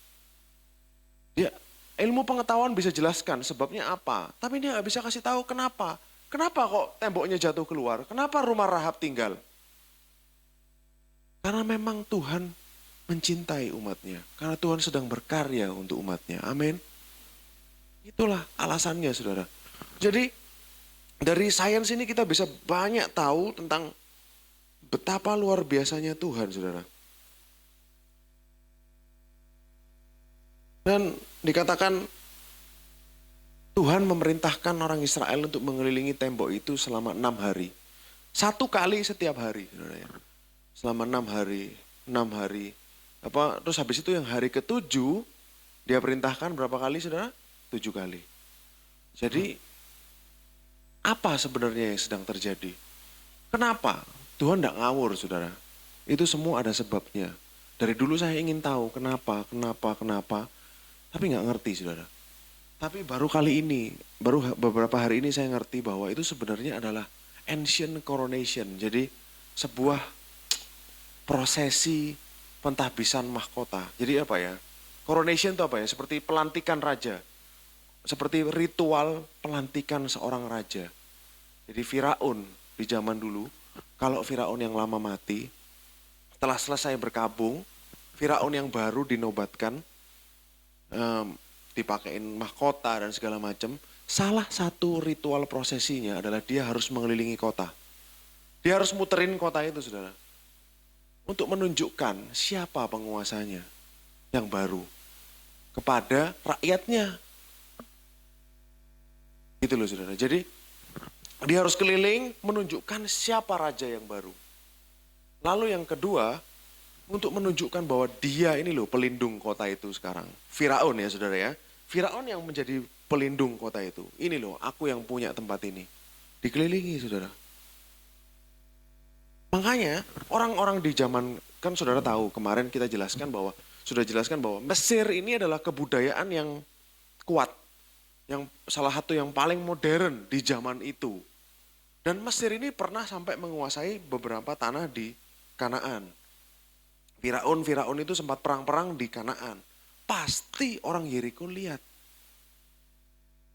Dia ilmu pengetahuan bisa jelaskan sebabnya apa, tapi dia nggak bisa kasih tahu kenapa. Kenapa kok temboknya jatuh keluar? Kenapa rumah Rahab tinggal? Karena memang Tuhan mencintai umatnya. Karena Tuhan sedang berkarya untuk umatnya. Amin. Itulah alasannya, saudara. Jadi dari sains ini kita bisa banyak tahu tentang betapa luar biasanya Tuhan, saudara. Dan dikatakan Tuhan memerintahkan orang Israel untuk mengelilingi tembok itu selama 6 hari. 1 kali setiap hari, saudara ya. Selama 6 hari, 6 hari. Terus habis itu yang hari ke-7 dia perintahkan berapa kali, saudara? 7 kali. Jadi apa sebenarnya yang sedang terjadi? Kenapa? Tuhan tidak ngawur, saudara. Itu semua ada sebabnya. Dari dulu saya ingin tahu kenapa. Tapi nggak ngerti, saudara. Tapi baru beberapa hari ini saya ngerti bahwa itu sebenarnya adalah ancient coronation. Jadi sebuah prosesi pentahbisan mahkota. Jadi apa ya? Coronation itu apa ya? Seperti pelantikan raja. Seperti ritual pelantikan seorang raja. Jadi Firaun di zaman dulu, kalau Firaun yang lama mati, setelah selesai berkabung, Firaun yang baru dinobatkan, dipakein mahkota dan segala macam. Salah satu ritual prosesinya adalah dia harus mengelilingi kota. Dia harus muterin kota itu, saudara. Untuk menunjukkan siapa penguasanya yang baru kepada rakyatnya. Gitu loh, saudara. Jadi dia harus keliling menunjukkan siapa raja yang baru. Lalu yang kedua, untuk menunjukkan bahwa dia ini loh pelindung kota itu sekarang. Firaun ya, saudara ya. Firaun yang menjadi pelindung kota itu. Ini loh, aku yang punya tempat ini. Dikelilingi, saudara. Makanya orang-orang di zaman, kan saudara tahu kemarin kita sudah jelaskan bahwa Mesir ini adalah kebudayaan yang kuat. Yang salah satu yang paling modern di zaman itu. Dan Mesir ini pernah sampai menguasai beberapa tanah di Kanaan. Firaun itu sempat perang-perang di Kanaan. Pasti orang Yeriko lihat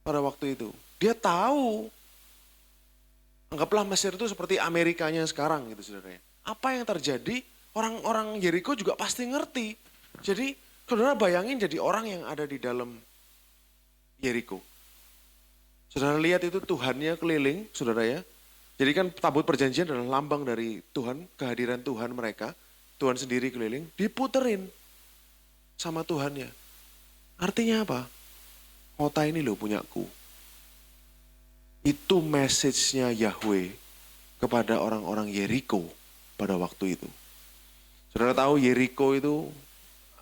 pada waktu itu. Dia tahu. Anggaplah Mesir itu seperti Amerikanya sekarang gitu, saudara. Apa yang terjadi, orang-orang Yeriko juga pasti ngerti. Jadi saudara bayangin jadi orang yang ada di dalam Yeriko. Saudara lihat itu Tuhannya keliling, saudara ya. Jadi kan tabut perjanjian adalah lambang dari Tuhan, kehadiran Tuhan mereka. Tuhan sendiri keliling, diputerin sama Tuhannya. Artinya apa? Kota ini loh punyaku. Itu message-nya Yahweh kepada orang-orang Yeriko pada waktu itu. Saudara tahu Yeriko itu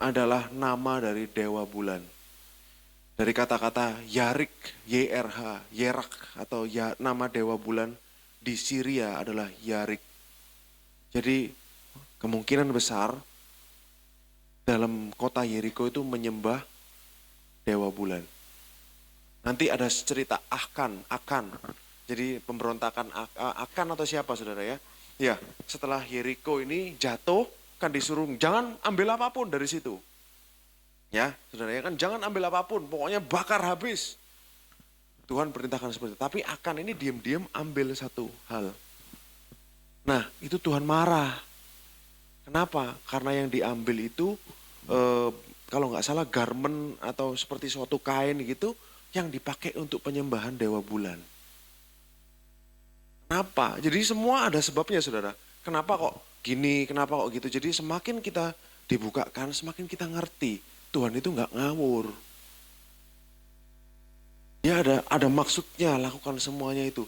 adalah nama dari dewa bulan. Dari kata-kata Yarik, YRH, Yerak atau nama dewa bulan di Syria adalah Yarik. Jadi kemungkinan besar dalam kota Yeriko itu menyembah dewa bulan. Nanti ada cerita Akan. Jadi pemberontakan Akan atau siapa, saudara ya? Ya, setelah Yeriko ini jatuh kan disuruh jangan ambil apapun dari situ. Ya, saudara ya kan jangan ambil apapun, pokoknya bakar habis. Tuhan perintahkan seperti itu. Tapi Akan ini diam-diam ambil satu hal. Nah, itu Tuhan marah. Kenapa? Karena yang diambil itu kalau nggak salah garment atau seperti suatu kain gitu yang dipakai untuk penyembahan dewa bulan. Kenapa? Jadi semua ada sebabnya saudara. Kenapa kok gini, kenapa kok gitu. Jadi semakin kita dibukakan, semakin kita ngerti Tuhan itu nggak ngawur. Dia ada maksudnya lakukan semuanya itu.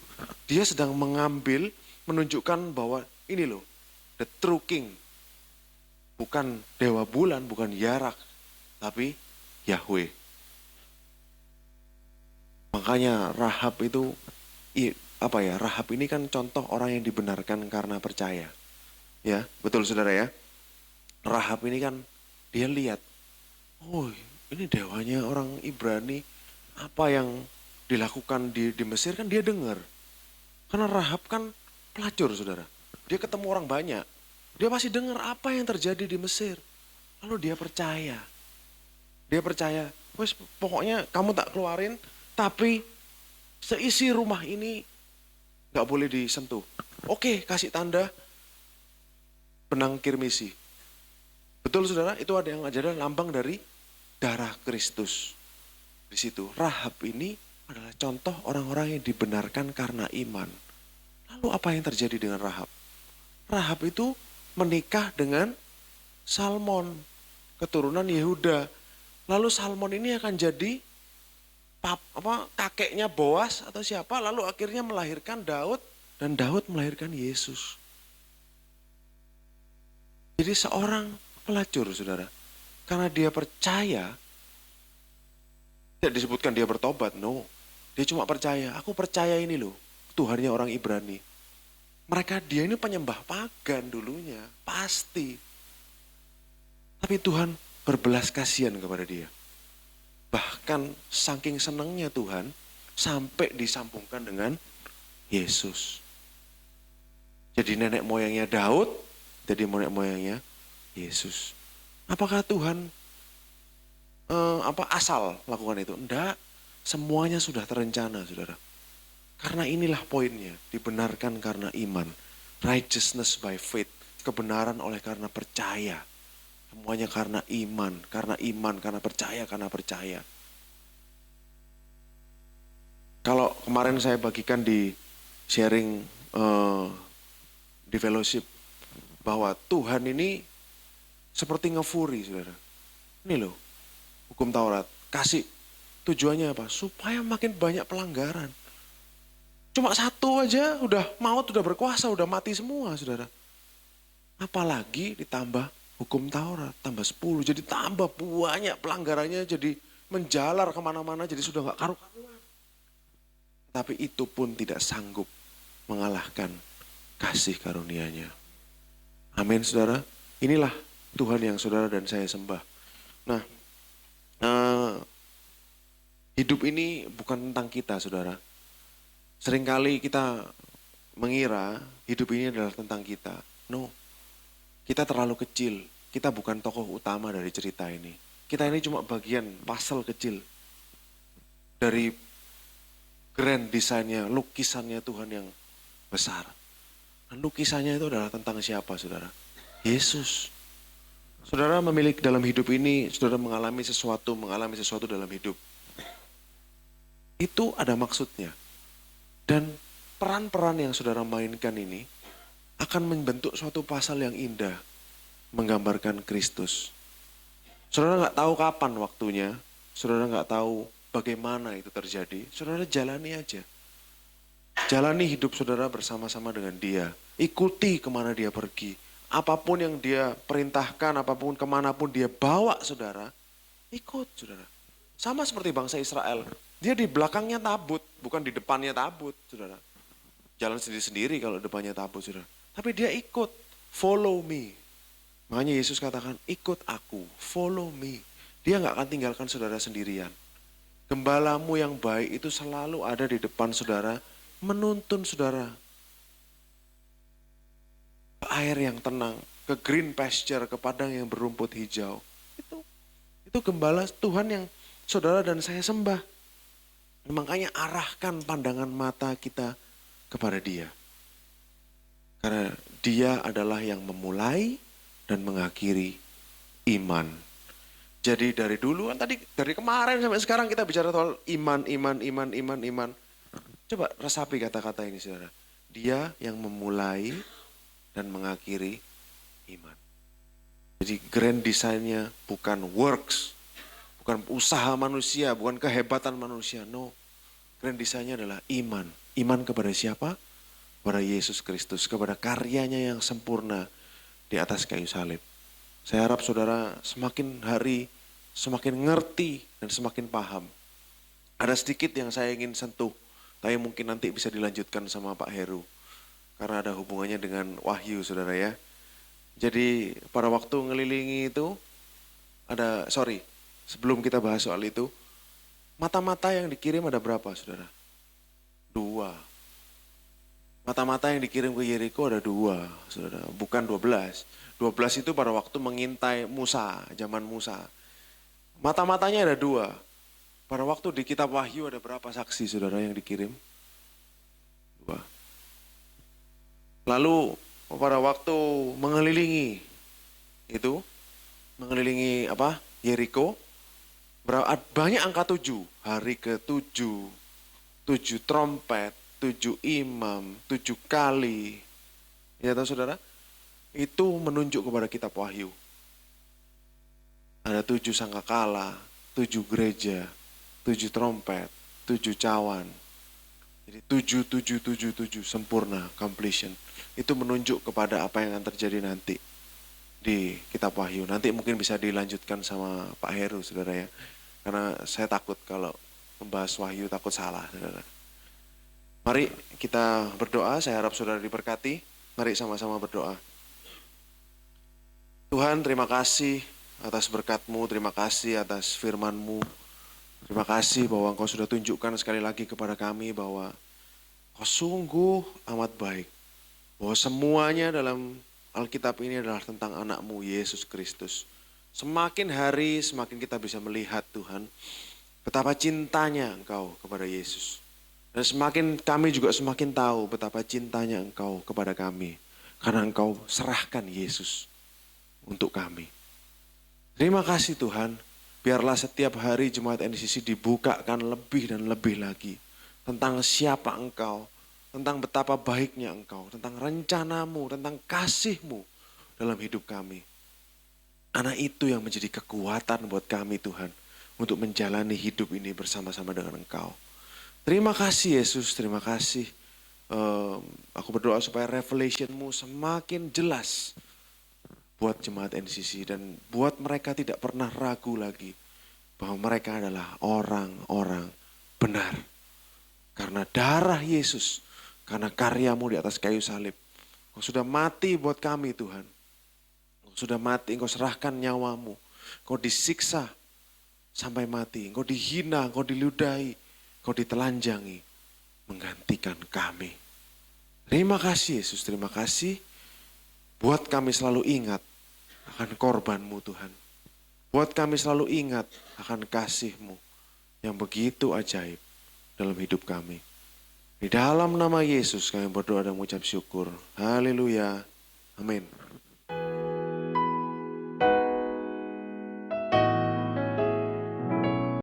Dia sedang mengambil, menunjukkan bahwa ini loh, the true king. Bukan dewa bulan, bukan Yarak, tapi Yahweh. Makanya Rahab itu, Rahab ini kan contoh orang yang dibenarkan karena percaya. Ya, betul saudara ya. Rahab ini kan dia lihat, oh ini dewanya orang Ibrani, apa yang dilakukan di Mesir kan dia dengar. Karena Rahab kan pelacur saudara. Dia ketemu orang banyak. Dia pasti dengar apa yang terjadi di Mesir. Lalu dia percaya. Dia percaya, wes pokoknya kamu tak keluarin, tapi seisi rumah ini gak boleh disentuh. Oke, kasih tanda benang kirmisi. Betul saudara, itu ada yang adalah lambang dari darah Kristus. Di situ Rahab ini adalah contoh orang-orang yang dibenarkan karena iman. Lalu apa yang terjadi dengan Rahab? Rahab itu menikah dengan Salmon, keturunan Yehuda. Lalu Salmon ini akan jadi kakeknya Boas atau siapa, lalu akhirnya melahirkan Daud dan Daud melahirkan Yesus. Jadi seorang pelacur saudara, karena dia percaya, tidak disebutkan dia bertobat, no. Dia cuma percaya, aku percaya ini loh, Tuhannya orang Ibrani. Dia ini penyembah pagan dulunya, pasti. Tapi Tuhan berbelas kasihan kepada dia. Bahkan saking senangnya Tuhan, sampai disambungkan dengan Yesus. Jadi nenek moyangnya Daud, jadi nenek moyangnya Yesus. Apakah Tuhan asal lakukan itu? Enggak, semuanya sudah terencana saudara. Karena inilah poinnya, dibenarkan karena iman. Righteousness by faith, kebenaran oleh karena percaya. Semuanya karena iman, karena percaya, karena percaya. Kalau kemarin saya bagikan di sharing di fellowship, bahwa Tuhan ini seperti ngefuri saudara. Ini loh, hukum Taurat, kasih tujuannya apa? Supaya makin banyak pelanggaran. Cuma satu aja udah maut, udah berkuasa, udah mati semua saudara. Apalagi ditambah hukum Taurat, tambah 10, jadi tambah banyak pelanggarannya, jadi menjalar kemana-mana, jadi sudah gak karu-karuan. Tapi itu pun tidak sanggup mengalahkan kasih karunia-Nya. Amin saudara, inilah Tuhan yang saudara dan saya sembah. Nah, hidup ini bukan tentang kita saudara. Seringkali kita mengira hidup ini adalah tentang kita. No, kita terlalu kecil, kita bukan tokoh utama dari cerita ini. Kita ini cuma bagian puzzle kecil dari grand desainnya, lukisannya Tuhan yang besar. Dan lukisannya itu adalah tentang siapa saudara? Yesus. Saudara memiliki dalam hidup ini, saudara mengalami sesuatu dalam hidup. Itu ada maksudnya. Dan peran-peran yang saudara mainkan ini akan membentuk suatu pasal yang indah, menggambarkan Kristus. Saudara gak tahu kapan waktunya, saudara gak tahu bagaimana itu terjadi, saudara jalani aja. Jalani hidup saudara bersama-sama dengan dia, ikuti kemana dia pergi. Apapun yang dia perintahkan, apapun kemanapun dia bawa saudara, ikut saudara. Sama seperti bangsa Israel, dia di belakangnya tabut, bukan di depannya tabut saudara. Jalan sendiri-sendiri kalau depannya tabut saudara. Tapi dia ikut, follow me. Makanya Yesus katakan, ikut aku, follow me. Dia gak akan tinggalkan saudara sendirian. Gembalamu yang baik itu selalu ada di depan saudara, menuntun saudara. Ke air yang tenang, ke green pasture, ke padang yang berumput hijau. Itu gembala Tuhan yang saudara dan saya sembah. Makanya arahkan pandangan mata kita kepada dia. Karena dia adalah yang memulai dan mengakhiri iman. Jadi dari dulu kan tadi, dari kemarin sampai sekarang kita bicara soal iman, iman, iman, iman, iman. Coba resapi kata-kata ini saudara. Dia yang memulai dan mengakhiri iman. Jadi grand design-nya bukan works, bukan usaha manusia, bukan kehebatan manusia. No, grand design-nya adalah iman. Iman kepada siapa? Kepada Yesus Kristus, kepada karyanya yang sempurna di atas kayu salib. Saya harap saudara semakin hari semakin ngerti dan semakin paham. Ada sedikit yang saya ingin sentuh, tapi mungkin nanti bisa dilanjutkan sama Pak Heru. Karena ada hubungannya dengan wahyu saudara ya. Jadi pada waktu ngelilingi itu, sebelum kita bahas soal itu, mata-mata yang dikirim ada berapa saudara? 2. Mata-mata yang dikirim ke Yeriko ada 2, saudara, bukan 12. 12 itu pada waktu mengintai Musa, zaman Musa. Mata-matanya ada 2. Pada waktu di kitab Wahyu ada berapa saksi saudara yang dikirim? 2. Lalu pada waktu mengelilingi Yeriko, banyak angka 7. Hari ke-7, 7 trompet, 7 imam, 7 kali. Ya tahu saudara? Itu menunjuk kepada kitab Wahyu. Ada 7 sangkakala, 7 gereja, 7 trompet, 7 cawan. Jadi 7 sempurna, completion. Itu menunjuk kepada apa yang akan terjadi nanti di kitab Wahyu. Nanti mungkin bisa dilanjutkan sama Pak Heru saudara ya. Karena saya takut kalau membahas Wahyu takut salah saudara. Mari kita berdoa, saya harap saudara diberkati. Mari sama-sama berdoa. Tuhan, terima kasih atas berkat-Mu, terima kasih atas firman-Mu. Terima kasih bahwa Engkau sudah tunjukkan sekali lagi kepada kami bahwa Engkau sungguh amat baik. Bahwa semuanya dalam Alkitab ini adalah tentang anak-Mu, Yesus Kristus. Semakin hari semakin kita bisa melihat Tuhan, betapa cintanya Engkau kepada Yesus. Dan kami juga semakin tahu betapa cintanya Engkau kepada kami. Karena Engkau serahkan Yesus untuk kami. Terima kasih Tuhan. Biarlah setiap hari Jemaat NCC dibukakan lebih dan lebih lagi. Tentang siapa Engkau. Tentang betapa baiknya Engkau. Tentang rencana-Mu, tentang kasih-Mu dalam hidup kami. Karena itu yang menjadi kekuatan buat kami Tuhan. Untuk menjalani hidup ini bersama-sama dengan Engkau. Terima kasih Yesus, terima kasih. Aku berdoa supaya revelation-Mu semakin jelas buat Jemaat NCC dan buat mereka tidak pernah ragu lagi bahwa mereka adalah orang-orang benar. Karena darah Yesus, karena karya-Mu di atas kayu salib. Engkau sudah mati buat kami Tuhan. Engkau sudah mati, Engkau serahkan nyawa-Mu. Engkau disiksa sampai mati, Engkau dihina, Engkau diludahi. Kau ditelanjangi, menggantikan kami. Terima kasih Yesus, terima kasih. Buat kami selalu ingat akan korban-Mu Tuhan. Buat kami selalu ingat akan kasih-Mu yang begitu ajaib dalam hidup kami. Di dalam nama Yesus kami berdoa dan mengucap syukur. Haleluya. Amin.